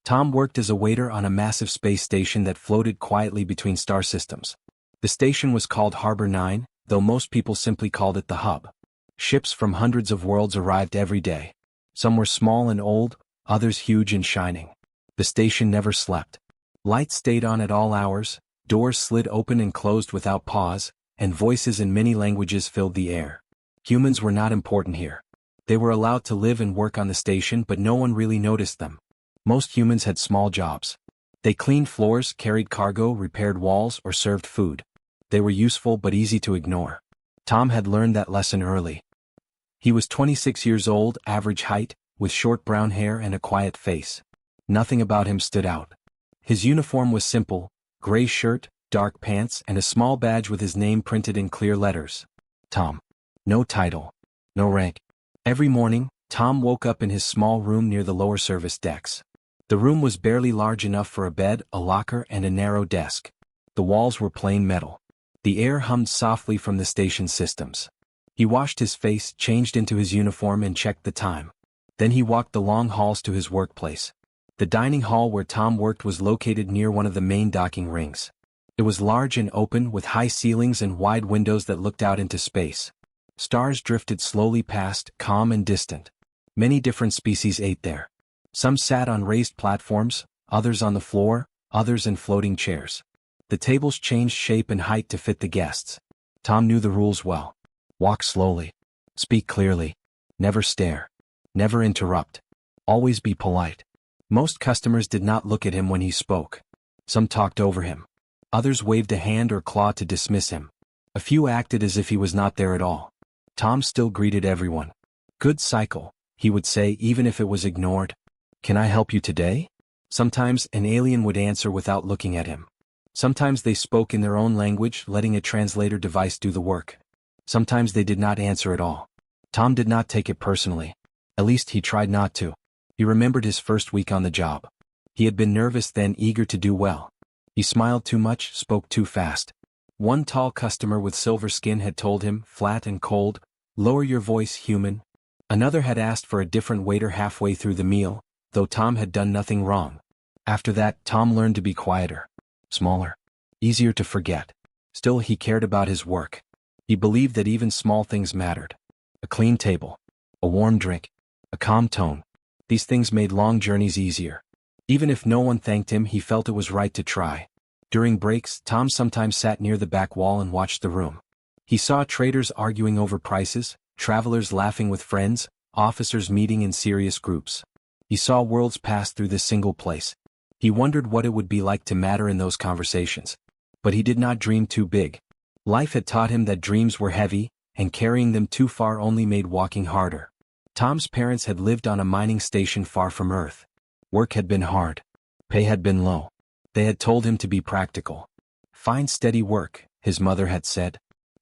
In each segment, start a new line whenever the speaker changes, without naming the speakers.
Tom worked as a waiter on a massive space station that floated quietly between star systems. The station was called Harbor 9, though most people simply called it the hub. Ships from hundreds of worlds arrived every day. Some were small and old, others huge and shining. The station never slept. Lights stayed on at all hours, doors slid open and closed without pause, and voices in many languages filled the air. Humans were not important here. They were allowed to live and work on the station, but no one really noticed them. Most humans had small jobs. They cleaned floors, carried cargo, repaired walls, or served food. They were useful but easy to ignore. Tom had learned that lesson early. He was 26 years old, average height, with short brown hair and a quiet face. Nothing about him stood out. His uniform was simple: gray shirt, dark pants, and a small badge with his name printed in clear letters. Tom. No title. No rank. Every morning, Tom woke up in his small room near the lower service decks. The room was barely large enough for a bed, a locker, and a narrow desk. The walls were plain metal. The air hummed softly from the station systems. He washed his face, changed into his uniform, and checked the time. Then he walked the long halls to his workplace. The dining hall where Tom worked was located near one of the main docking rings. It was large and open, with high ceilings and wide windows that looked out into space. Stars drifted slowly past, calm and distant. Many different species ate there. Some sat on raised platforms, others on the floor, others in floating chairs. The tables changed shape and height to fit the guests. Tom knew the rules well. Walk slowly. Speak clearly. Never stare. Never interrupt. Always be polite. Most customers did not look at him when he spoke. Some talked over him. Others waved a hand or claw to dismiss him. A few acted as if he was not there at all. Tom still greeted everyone. Good cycle, he would say, even if it was ignored. Can I help you today? Sometimes an alien would answer without looking at him. Sometimes they spoke in their own language, letting a translator device do the work. Sometimes they did not answer at all. Tom did not take it personally. At least he tried not to. He remembered his first week on the job. He had been nervous then, eager to do well. He smiled too much, spoke too fast. One tall customer with silver skin had told him, flat and cold, "Lower your voice, human." Another had asked for a different waiter halfway through the meal, though Tom had done nothing wrong. After that, Tom learned to be quieter, smaller, easier to forget. Still, he cared about his work. He believed that even small things mattered. A clean table, a warm drink, a calm tone. These things made long journeys easier. Even if no one thanked him, he felt it was right to try. During breaks, Tom sometimes sat near the back wall and watched the room. He saw traders arguing over prices, travelers laughing with friends, officers meeting in serious groups. He saw worlds pass through this single place. He wondered what it would be like to matter in those conversations. But he did not dream too big. Life had taught him that dreams were heavy, and carrying them too far only made walking harder. Tom's parents had lived on a mining station far from Earth. Work had been hard. Pay had been low. They had told him to be practical. Find steady work, his mother had said.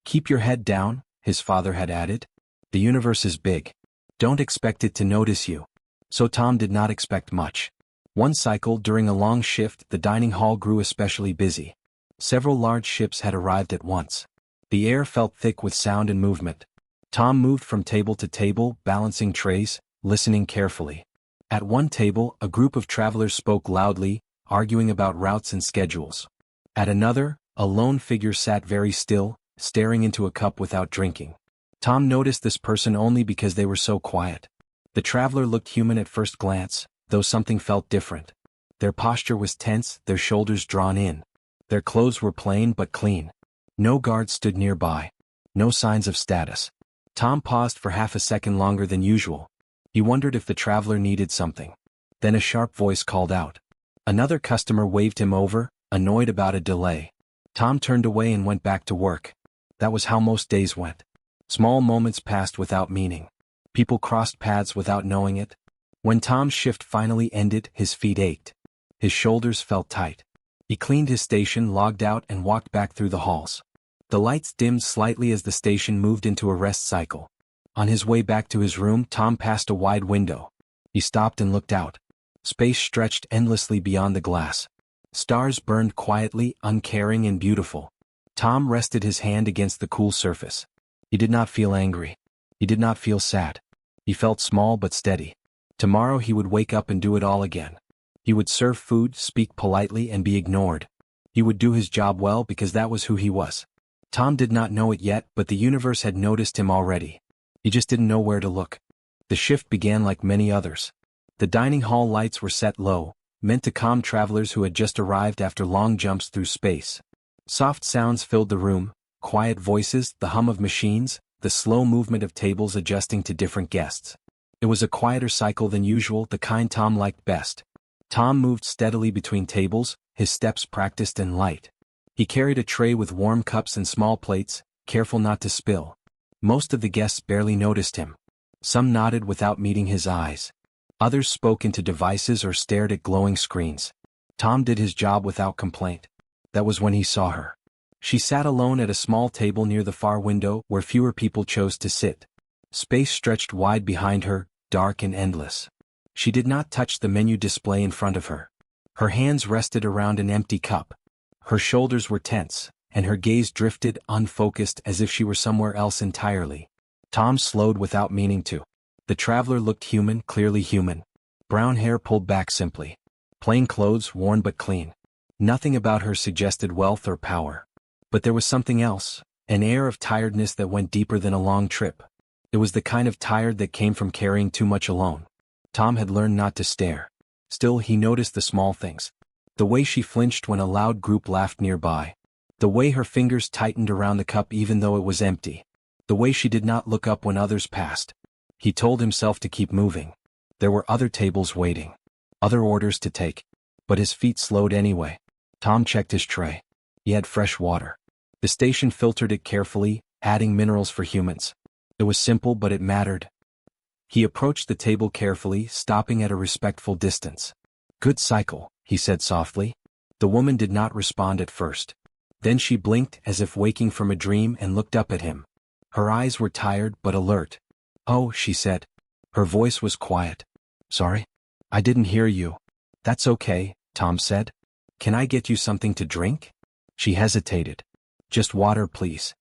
Keep your head down, his father had added. The universe is big. Don't expect it to notice you. So Tom did not expect much. One cycle, during a long shift, the dining hall grew especially busy. Several large ships had arrived at once. The air felt thick with sound and movement. Tom moved from table to table, balancing trays, listening carefully. At one table, a group of travelers spoke loudly, arguing about routes and schedules. At another, a lone figure sat very still, staring into a cup without drinking. Tom noticed this person only because they were so quiet. The traveler looked human at first glance, though something felt different. Their posture was tense, their shoulders drawn in. Their clothes were plain but clean. No guards stood nearby. No signs of status. Tom paused for half a second longer than usual. He wondered if the traveler needed something. Then a sharp voice called out. Another customer waved him over, annoyed about a delay. Tom turned away and went back to work. That was how most days went. Small moments passed without meaning. People crossed paths without knowing it. When Tom's shift finally ended, his feet ached. His shoulders felt tight. He cleaned his station, logged out, and walked back through the halls. The lights dimmed slightly as the station moved into a rest cycle. On his way back to his room, Tom passed a wide window. He stopped and looked out. Space stretched endlessly beyond the glass. Stars burned quietly, uncaring and beautiful. Tom rested his hand against the cool surface. He did not feel angry. He did not feel sad. He felt small but steady. Tomorrow he would wake up and do it all again. He would serve food, speak politely, and be ignored. He would do his job well because that was who he was. Tom did not know it yet, but the universe had noticed him already. He just didn't know where to look. The shift began like many others. The dining hall lights were set low, meant to calm travelers who had just arrived after long jumps through space. Soft sounds filled the room, quiet voices, the hum of machines, the slow movement of tables adjusting to different guests. It was a quieter cycle than usual, the kind Tom liked best. Tom moved steadily between tables, his steps practiced and light. He carried a tray with warm cups and small plates, careful not to spill. Most of the guests barely noticed him. Some nodded without meeting his eyes. Others spoke into devices or stared at glowing screens. Tom did his job without complaint. That was when he saw her. She sat alone at a small table near the far window where fewer people chose to sit. Space stretched wide behind her, dark and endless. She did not touch the menu display in front of her. Her hands rested around an empty cup. Her shoulders were tense, and her gaze drifted, unfocused, as if she were somewhere else entirely. Tom slowed without meaning to. The traveler looked human, clearly human. Brown hair pulled back simply. Plain clothes, worn but clean. Nothing about her suggested wealth or power. But there was something else, an air of tiredness that went deeper than a long trip. It was the kind of tired that came from carrying too much alone. Tom had learned not to stare. Still, he noticed the small things. The way she flinched when a loud group laughed nearby. The way her fingers tightened around the cup even though it was empty. The way she did not look up when others passed. He told himself to keep moving. There were other tables waiting. Other orders to take. But his feet slowed anyway. Tom checked his tray. He had fresh water. The station filtered it carefully, adding minerals for humans. It was simple, but it mattered. He approached the table carefully, stopping at a respectful distance. "Good cycle," he said softly. The woman did not respond at first. Then she blinked as if waking from a dream and looked up at him. Her eyes were tired but alert. "Oh," she said. Her voice was quiet. "Sorry? I didn't hear you." "That's okay," Tom said. "Can I get you something to drink?" She hesitated. "Just water, please."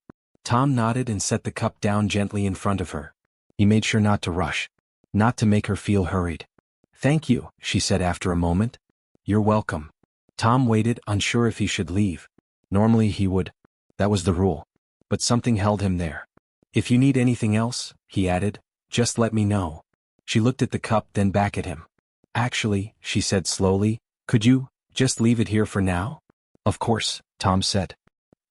Tom nodded and set the cup down gently in front of her. He made sure not to rush. Not to make her feel hurried. "Thank you," she said after a moment. "You're welcome." Tom waited, unsure if he should leave. Normally he would. That was the rule. But something held him there. "If you need anything else," he added, "just let me know." She looked at the cup, then back at him. "Actually," she said slowly, "could you just leave it here for now?" "Of course," Tom said.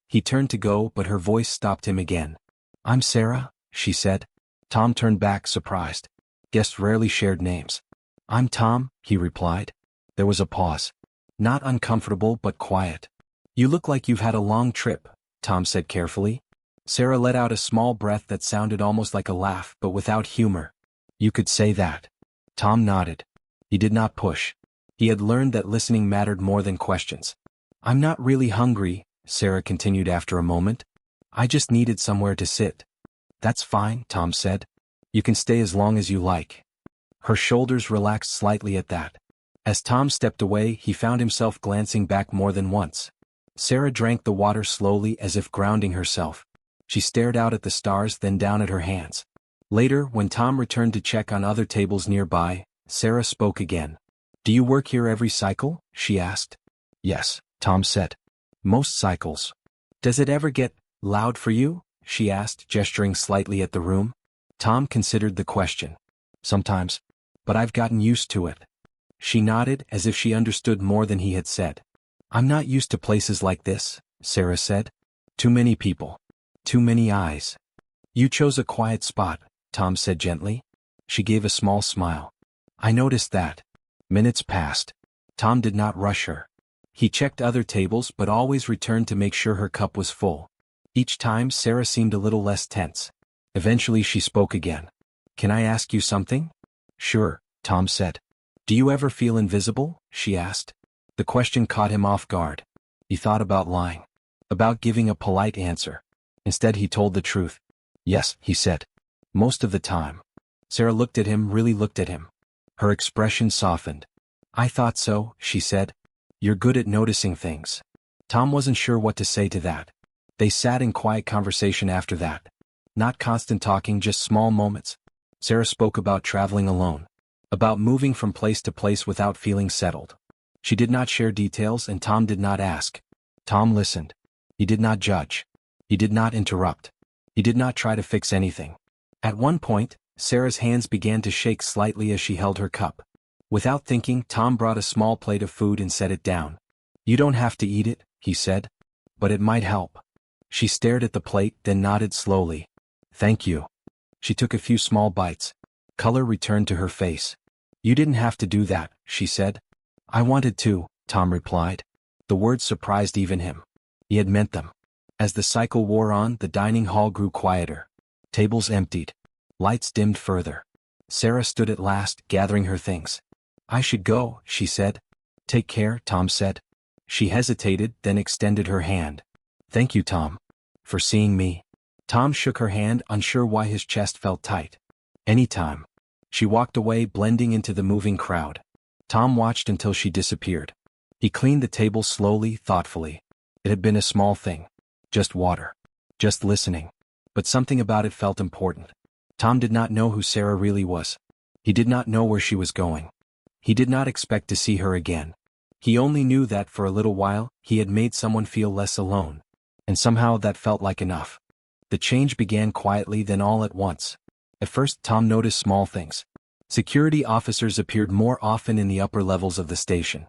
He turned to go, but her voice stopped him again. "I'm Sarah," she said. Tom turned back, surprised. Guests rarely shared names. "I'm Tom," he replied. There was a pause. Not uncomfortable, but quiet. "You look like you've had a long trip," Tom said carefully. Sarah let out a small breath that sounded almost like a laugh, but without humor. "You could say that." Tom nodded. He did not push. He had learned that listening mattered more than questions. "I'm not really hungry," Sarah continued after a moment. "I just needed somewhere to sit." "That's fine," Tom said. "You can stay as long as you like." Her shoulders relaxed slightly at that. As Tom stepped away, he found himself glancing back more than once. Sarah drank the water slowly as if grounding herself. She stared out at the stars, then down at her hands. Later, when Tom returned to check on other tables nearby, Sarah spoke again. "Do you work here every cycle?" she asked. "Yes," Tom said. "Most cycles." "Does it ever get loud for you?" she asked, gesturing slightly at the room. Tom considered the question. "Sometimes. But I've gotten used to it." She nodded as if she understood more than he had said. "I'm not used to places like this," Sarah said. "Too many people. Too many eyes." "You chose a quiet spot," Tom said gently. She gave a small smile. "I noticed that." Minutes passed. Tom did not rush her. He checked other tables but always returned to make sure her cup was full. Each time Sarah seemed a little less tense. Eventually she spoke again. "Can I ask you something?" "Sure," Tom said. "Do you ever feel invisible?" she asked. The question caught him off guard. He thought about lying. About giving a polite answer. Instead he told the truth. "Yes," he said. "Most of the time." Sarah looked at him, really looked at him. Her expression softened. "I thought so," she said. "You're good at noticing things." Tom wasn't sure what to say to that. They sat in quiet conversation after that. Not constant talking, just small moments. Sarah spoke about traveling alone. About moving from place to place without feeling settled. She did not share details and Tom did not ask. Tom listened. He did not judge. He did not interrupt. He did not try to fix anything. At one point, Sarah's hands began to shake slightly as she held her cup. Without thinking, Tom brought a small plate of food and set it down. "You don't have to eat it," he said. "But it might help." She stared at the plate, then nodded slowly. "Thank you." She took a few small bites. Color returned to her face. "You didn't have to do that," she said. "I wanted to," Tom replied. The words surprised even him. He had meant them. As the cycle wore on, the dining hall grew quieter. Tables emptied. Lights dimmed further. Sarah stood at last, gathering her things. "I should go," she said. "Take care," Tom said. She hesitated, then extended her hand. "Thank you, Tom. For seeing me." Tom shook her hand, unsure why his chest felt tight. "Anytime." She walked away, blending into the moving crowd. Tom watched until she disappeared. He cleaned the table slowly, thoughtfully. It had been a small thing. Just water. Just listening. But something about it felt important. Tom did not know who Sarah really was. He did not know where she was going. He did not expect to see her again. He only knew that for a little while, he had made someone feel less alone. And somehow that felt like enough. The change began quietly, then all at once. At first, Tom noticed small things. Security officers appeared more often in the upper levels of the station.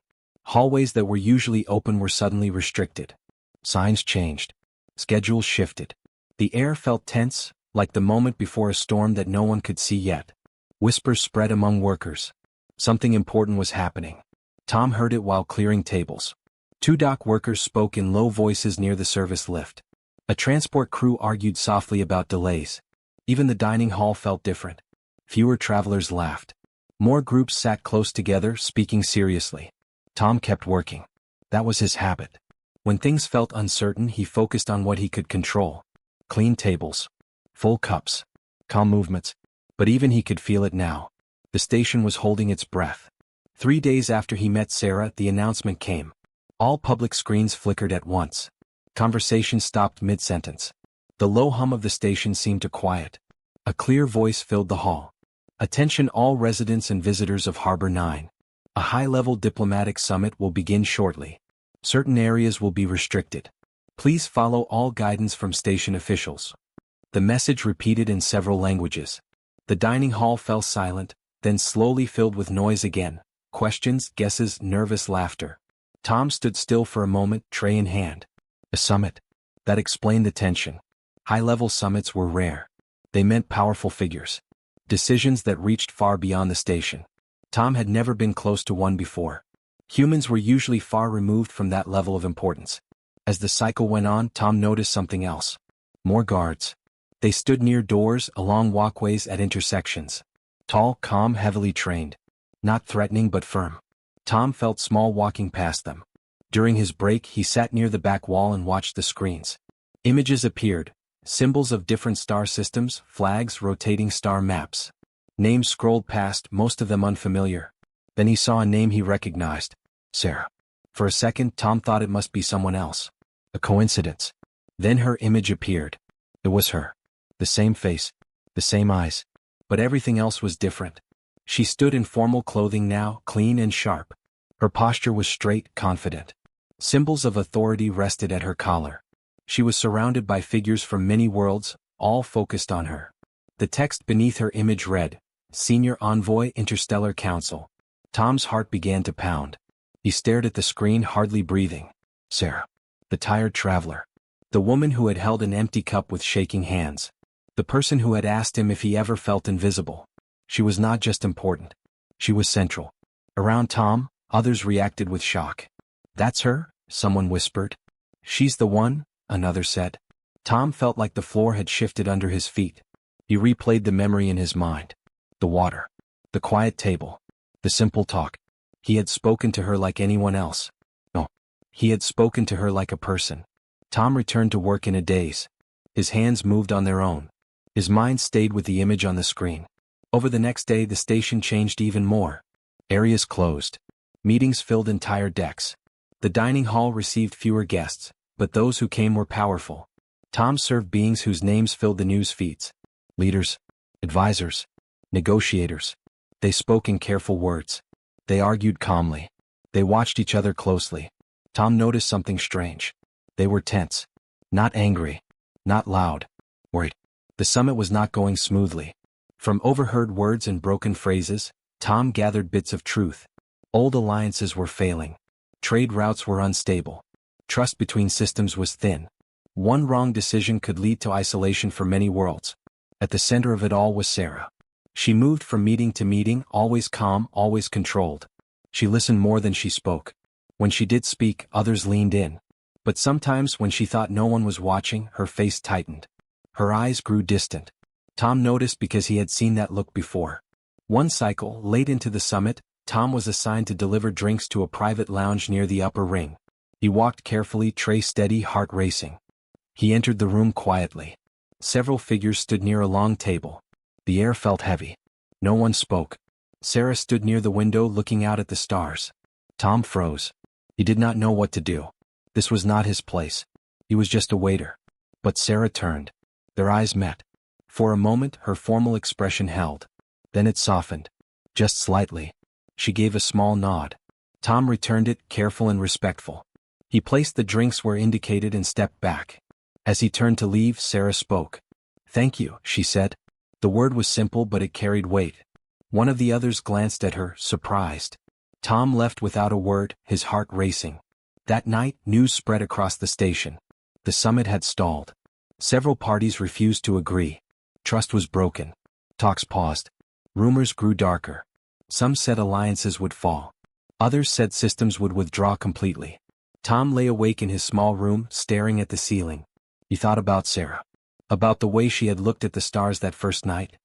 Hallways that were usually open were suddenly restricted. Signs changed. Schedules shifted. The air felt tense, like the moment before a storm that no one could see yet. Whispers spread among workers. Something important was happening. Tom heard it while clearing tables. Two dock workers spoke in low voices near the service lift. A transport crew argued softly about delays. Even the dining hall felt different. Fewer travelers laughed. More groups sat close together, speaking seriously. Tom kept working. That was his habit. When things felt uncertain, he focused on what he could control. Clean tables. Full cups. Calm movements. But even he could feel it now. The station was holding its breath. 3 days after he met Sarah, the announcement came. All public screens flickered at once. Conversation stopped mid-sentence. The low hum of the station seemed to quiet. A clear voice filled the hall. "Attention all residents and visitors of Harbor 9. A high-level diplomatic summit will begin shortly. Certain areas will be restricted. Please follow all guidance from station officials." The message repeated in several languages. The dining hall fell silent, then slowly filled with noise again. Questions, guesses, nervous laughter. Tom stood still for a moment, tray in hand. A summit. That explained the tension. High-level summits were rare. They meant powerful figures. Decisions that reached far beyond the station. Tom had never been close to one before. Humans were usually far removed from that level of importance. As the cycle went on, Tom noticed something else. More guards. They stood near doors, along walkways, at intersections. Tall, calm, heavily trained. Not threatening but firm. Tom felt small walking past them. During his break, he sat near the back wall and watched the screens. Images appeared. Symbols of different star systems, flags, rotating star maps. Names scrolled past, most of them unfamiliar. Then he saw a name he recognized. Sarah. For a second, Tom thought it must be someone else. A coincidence. Then her image appeared. It was her. The same face. The same eyes. But everything else was different. She stood in formal clothing now, clean and sharp. Her posture was straight, confident. Symbols of authority rested at her collar. She was surrounded by figures from many worlds, all focused on her. The text beneath her image read, "Senior Envoy, Interstellar Council." Tom's heart began to pound. He stared at the screen, hardly breathing. Sarah. The tired traveler. The woman who had held an empty cup with shaking hands. The person who had asked him if he ever felt invisible. She was not just important. She was central. Around Tom, others reacted with shock. "That's her?" someone whispered. "She's the one," another said. Tom felt like the floor had shifted under his feet. He replayed the memory in his mind. The water. The quiet table. The simple talk. He had spoken to her like anyone else. No. He had spoken to her like a person. Tom returned to work in a daze. His hands moved on their own. His mind stayed with the image on the screen. Over the next day, the station changed even more. Areas closed. Meetings filled entire decks. The dining hall received fewer guests, but those who came were powerful. Tom served beings whose names filled the news feeds. Leaders. Advisors. Negotiators. They spoke in careful words. They argued calmly. They watched each other closely. Tom noticed something strange. They were tense. Not angry. Not loud. Worried. The summit was not going smoothly. From overheard words and broken phrases, Tom gathered bits of truth. Old alliances were failing. Trade routes were unstable. Trust between systems was thin. One wrong decision could lead to isolation for many worlds. At the center of it all was Sarah. She moved from meeting to meeting, always calm, always controlled. She listened more than she spoke. When she did speak, others leaned in. But sometimes when she thought no one was watching, her face tightened. Her eyes grew distant. Tom noticed because he had seen that look before. One cycle, late into the summit, Tom was assigned to deliver drinks to a private lounge near the upper ring. He walked carefully, tray steady, heart racing. He entered the room quietly. Several figures stood near a long table. The air felt heavy. No one spoke. Sarah stood near the window looking out at the stars. Tom froze. He did not know what to do. This was not his place. He was just a waiter. But Sarah turned. Their eyes met. For a moment, her formal expression held. Then it softened. Just slightly. She gave a small nod. Tom returned it, careful and respectful. He placed the drinks where indicated and stepped back. As he turned to leave, Sarah spoke. "Thank you," she said. The word was simple, but it carried weight. One of the others glanced at her, surprised. Tom left without a word, his heart racing. That night, news spread across the station. The summit had stalled. Several parties refused to agree. Trust was broken. Talks paused. Rumors grew darker. Some said alliances would fall. Others said systems would withdraw completely. Tom lay awake in his small room, staring at the ceiling. He thought about Sarah. About the way she had looked at the stars that first night.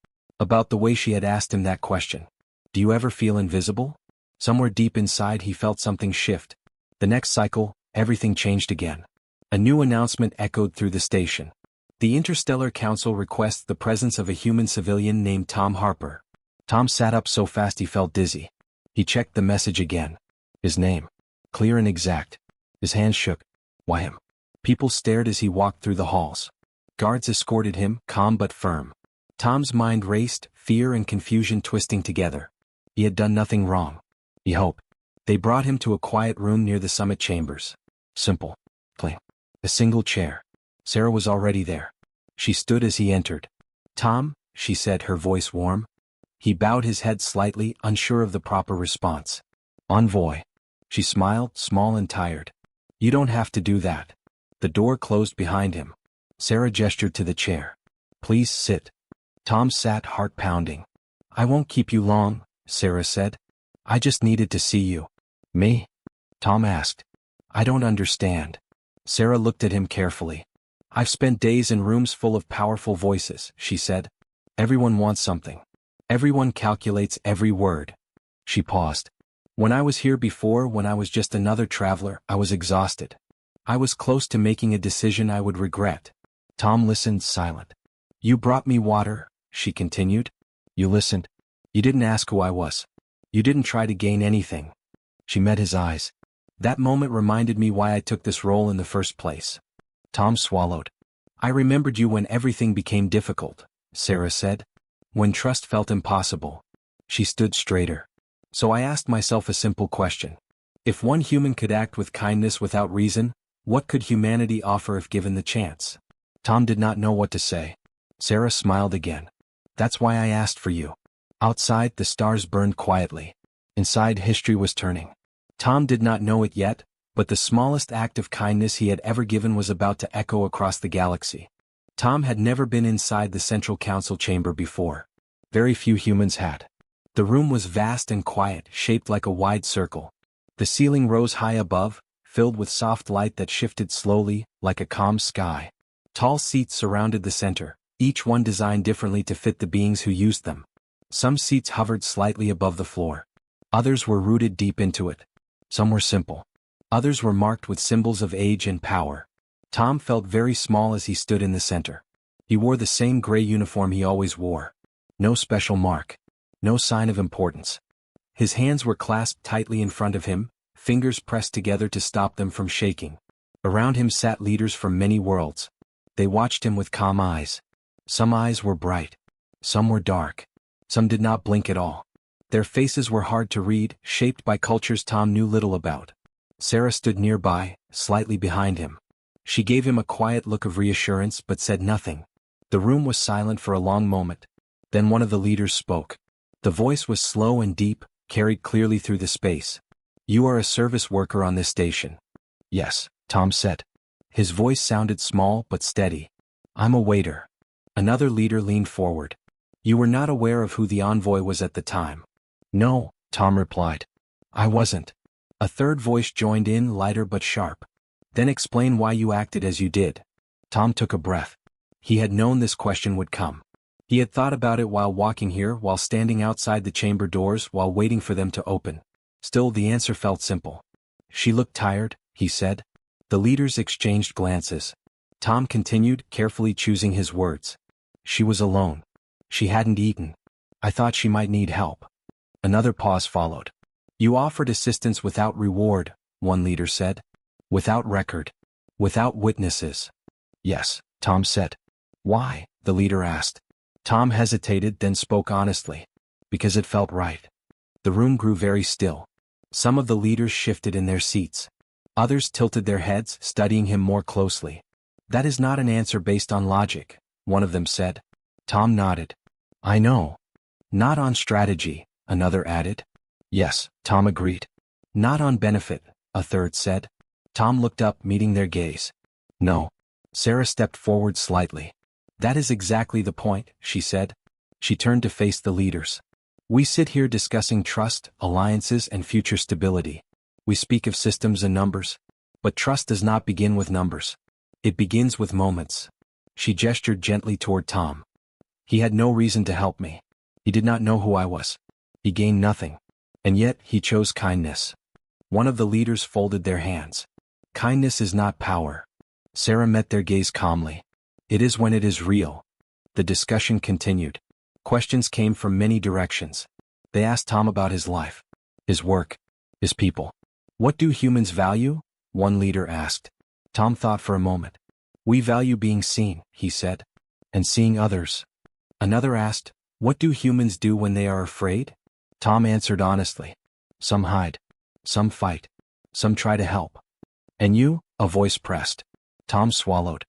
About the way she had asked him that question. "Do you ever feel invisible?" Somewhere deep inside he felt something shift. The next cycle, everything changed again. A new announcement echoed through the station. The Interstellar Council requests the presence of a human civilian named Tom Harper. Tom sat up so fast he felt dizzy. He checked the message again. His name. Clear and exact. His hands shook. Why him? People stared as he walked through the halls. Guards escorted him, calm but firm. Tom's mind raced, fear and confusion twisting together. He had done nothing wrong. He hoped. They brought him to a quiet room near the summit chambers. Simple. Clean. A single chair. Sarah was already there. She stood as he entered. "Tom," she said, her voice warm. He bowed his head slightly, unsure of the proper response. "Envoy." She smiled, small and tired. "You don't have to do that." The door closed behind him. Sarah gestured to the chair. "Please sit." Tom sat, heart pounding. "I won't keep you long," Sarah said. "I just needed to see you." "Me?" Tom asked. "I don't understand." Sarah looked at him carefully. "I've spent days in rooms full of powerful voices," she said. "Everyone wants something. Everyone calculates every word." She paused. "When I was here before, when I was just another traveler, I was exhausted. I was close to making a decision I would regret." Tom listened, silent. "You brought me water," she continued. "You listened. You didn't ask who I was. You didn't try to gain anything." She met his eyes. "That moment reminded me why I took this role in the first place." Tom swallowed. "I remembered you when everything became difficult," Sarah said. "When trust felt impossible." She stood straighter. "So I asked myself a simple question. If one human could act with kindness without reason, what could humanity offer if given the chance?" Tom did not know what to say. Sarah smiled again. "That's why I asked for you." Outside, the stars burned quietly. Inside, history was turning. Tom did not know it yet, but the smallest act of kindness he had ever given was about to echo across the galaxy. Tom had never been inside the Central Council chamber before. Very few humans had. The room was vast and quiet, shaped like a wide circle. The ceiling rose high above, filled with soft light that shifted slowly, like a calm sky. Tall seats surrounded the center, each one designed differently to fit the beings who used them. Some seats hovered slightly above the floor. Others were rooted deep into it. Some were simple. Others were marked with symbols of age and power. Tom felt very small as he stood in the center. He wore the same gray uniform he always wore. No special mark. No sign of importance. His hands were clasped tightly in front of him, fingers pressed together to stop them from shaking. Around him sat leaders from many worlds. They watched him with calm eyes. Some eyes were bright. Some were dark. Some did not blink at all. Their faces were hard to read, shaped by cultures Tom knew little about. Sarah stood nearby, slightly behind him. She gave him a quiet look of reassurance but said nothing. The room was silent for a long moment. Then one of the leaders spoke. The voice was slow and deep, carried clearly through the space. "You are a service worker on this station." "Yes," Tom said. His voice sounded small but steady. "I'm a waiter." Another leader leaned forward. "You were not aware of who the envoy was at the time." "No," Tom replied. "I wasn't." A third voice joined in, lighter but sharp. "Then explain why you acted as you did." Tom took a breath. He had known this question would come. He had thought about it while walking here, while standing outside the chamber doors, while waiting for them to open. Still, the answer felt simple. "She looked tired," he said. The leaders exchanged glances. Tom continued, carefully choosing his words. "She was alone. She hadn't eaten. I thought she might need help." Another pause followed. "You offered assistance without reward," one leader said. "Without record. Without witnesses." "Yes," Tom said. "Why?" the leader asked. Tom hesitated, then spoke honestly. "Because it felt right." The room grew very still. Some of the leaders shifted in their seats. Others tilted their heads, studying him more closely. "That is not an answer based on logic," one of them said. Tom nodded. "I know." "Not on strategy," another added. "Yes," Tom agreed. "Not on benefit," a third said. Tom looked up, meeting their gaze. "No." Sarah stepped forward slightly. "That is exactly the point," she said. She turned to face the leaders. "We sit here discussing trust, alliances, and future stability. We speak of systems and numbers. But trust does not begin with numbers. It begins with moments." She gestured gently toward Tom. "He had no reason to help me. He did not know who I was. He gained nothing. And yet, he chose kindness." One of the leaders folded their hands. "Kindness is not power." Sarah met their gaze calmly. "It is when it is real." The discussion continued. Questions came from many directions. They asked Tom about his life, his work, his people. "What do humans value?" one leader asked. Tom thought for a moment. "We value being seen," he said. "And seeing others." Another asked, "What do humans do when they are afraid?" Tom answered honestly. "Some hide. Some fight. Some try to help." "And you?" a voice pressed. Tom swallowed.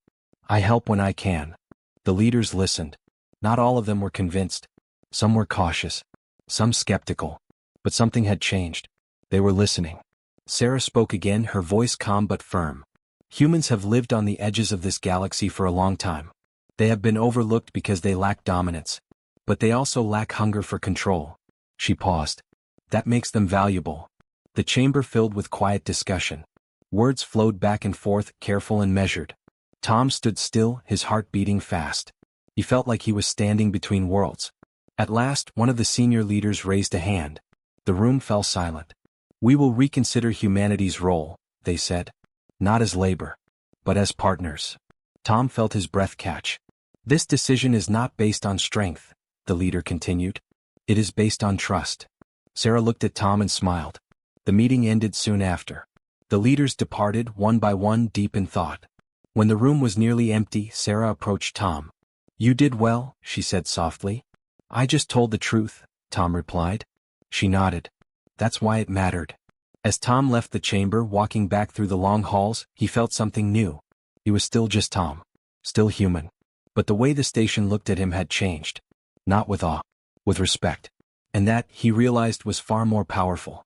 "I help when I can." The leaders listened. Not all of them were convinced. Some were cautious. Some skeptical. But something had changed. They were listening. Sarah spoke again, her voice calm but firm. "Humans have lived on the edges of this galaxy for a long time. They have been overlooked because they lack dominance. But they also lack hunger for control." She paused. "That makes them valuable." The chamber filled with quiet discussion. Words flowed back and forth, careful and measured. Tom stood still, his heart beating fast. He felt like he was standing between worlds. At last, one of the senior leaders raised a hand. The room fell silent. "We will reconsider humanity's role," they said. "Not as labor, but as partners." Tom felt his breath catch. "This decision is not based on strength," the leader continued. "It is based on trust." Sarah looked at Tom and smiled. The meeting ended soon after. The leaders departed, one by one, deep in thought. When the room was nearly empty, Sarah approached Tom. "You did well," she said softly. "I just told the truth," Tom replied. She nodded. "That's why it mattered." As Tom left the chamber, walking back through the long halls, he felt something new. He was still just Tom. Still human. But the way the station looked at him had changed. Not with awe. With respect. And that, he realized, was far more powerful.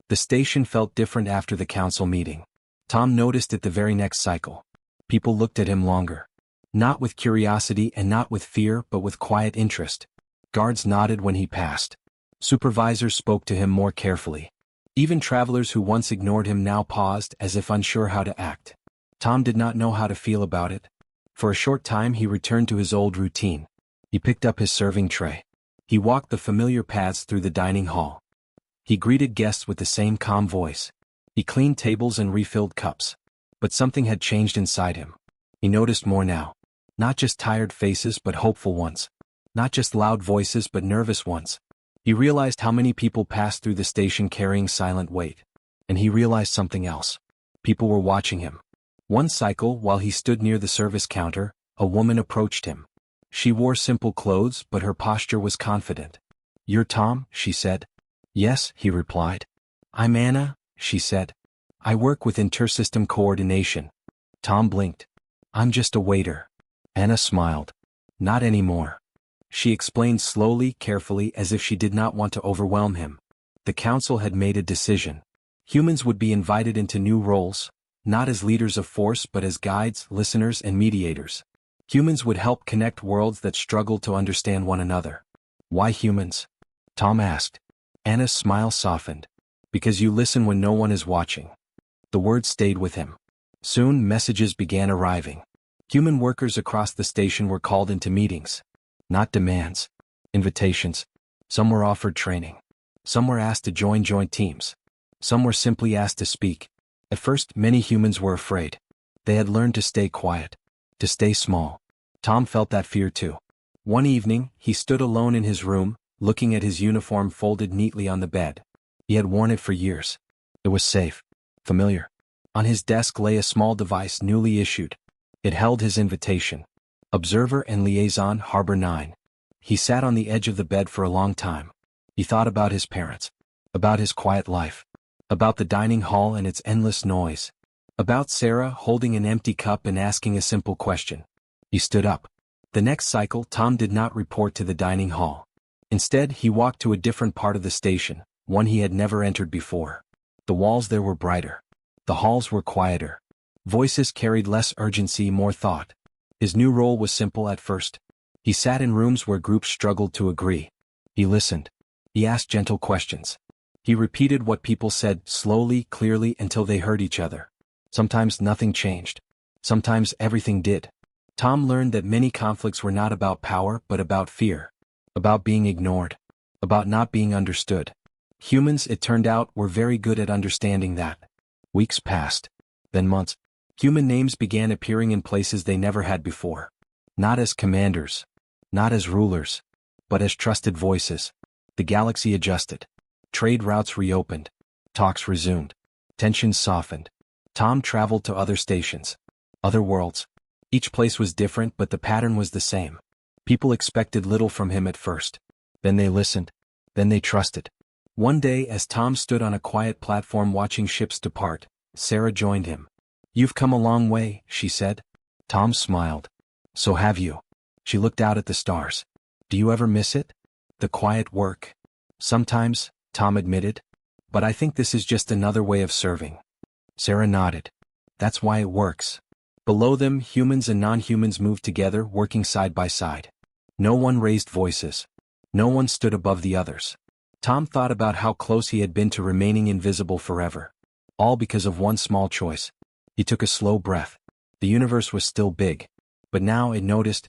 The station felt different after the council meeting. Tom noticed it the very next cycle. People looked at him longer. Not with curiosity and not with fear, but with quiet interest. Guards nodded when he passed. Supervisors spoke to him more carefully. Even travelers who once ignored him now paused, as if unsure how to act. Tom did not know how to feel about it. For a short time he returned to his old routine. He picked up his serving tray. He walked the familiar paths through the dining hall. He greeted guests with the same calm voice. He cleaned tables and refilled cups. But something had changed inside him. He noticed more now. Not just tired faces but hopeful ones. Not just loud voices but nervous ones. He realized how many people passed through the station carrying silent weight. And he realized something else. People were watching him. One cycle, while he stood near the service counter, a woman approached him. She wore simple clothes, but her posture was confident. "You're Tom?" she said. Yes, he replied. I'm Anna, she said. I work with intersystem coordination. Tom blinked. I'm just a waiter. Anna smiled. Not anymore. She explained slowly, carefully, as if she did not want to overwhelm him. The council had made a decision. Humans would be invited into new roles, not as leaders of force but as guides, listeners, and mediators. Humans would help connect worlds that struggled to understand one another. Why humans? Tom asked. Anna's smile softened. Because you listen when no one is watching. The word stayed with him. Soon messages began arriving. Human workers across the station were called into meetings. Not demands. Invitations. Some were offered training. Some were asked to join joint teams. Some were simply asked to speak. At first, many humans were afraid. They had learned to stay quiet. To stay small. Tom felt that fear too. One evening, he stood alone in his room, looking at his uniform folded neatly on the bed. He had worn it for years. It was safe. Familiar. On his desk lay a small device newly issued. It held his invitation. Observer and Liaison Harbor 9. He sat on the edge of the bed for a long time. He thought about his parents. About his quiet life. About the dining hall and its endless noise. About Sarah holding an empty cup and asking a simple question. He stood up. The next cycle, Tom did not report to the dining hall. Instead, he walked to a different part of the station, one he had never entered before. The walls there were brighter. The halls were quieter. Voices carried less urgency, more thought. His new role was simple at first. He sat in rooms where groups struggled to agree. He listened. He asked gentle questions. He repeated what people said slowly, clearly, until they heard each other. Sometimes nothing changed. Sometimes everything did. Tom learned that many conflicts were not about power but about fear. About being ignored. About not being understood. Humans, it turned out, were very good at understanding that. Weeks passed. Then months. Human names began appearing in places they never had before. Not as commanders. Not as rulers. But as trusted voices. The galaxy adjusted. Trade routes reopened. Talks resumed. Tensions softened. Tom traveled to other stations. Other worlds. Each place was different, but the pattern was the same. People expected little from him at first. Then they listened. Then they trusted. One day, as Tom stood on a quiet platform watching ships depart, Sarah joined him. You've come a long way, she said. Tom smiled. So have you. She looked out at the stars. Do you ever miss it? The quiet work? Sometimes, Tom admitted. But I think this is just another way of serving. Sarah nodded. That's why it works. Below them, humans and non-humans moved together, working side by side. No one raised voices. No one stood above the others. Tom thought about how close he had been to remaining invisible forever. All because of one small choice. He took a slow breath. The universe was still big. But now it noticed,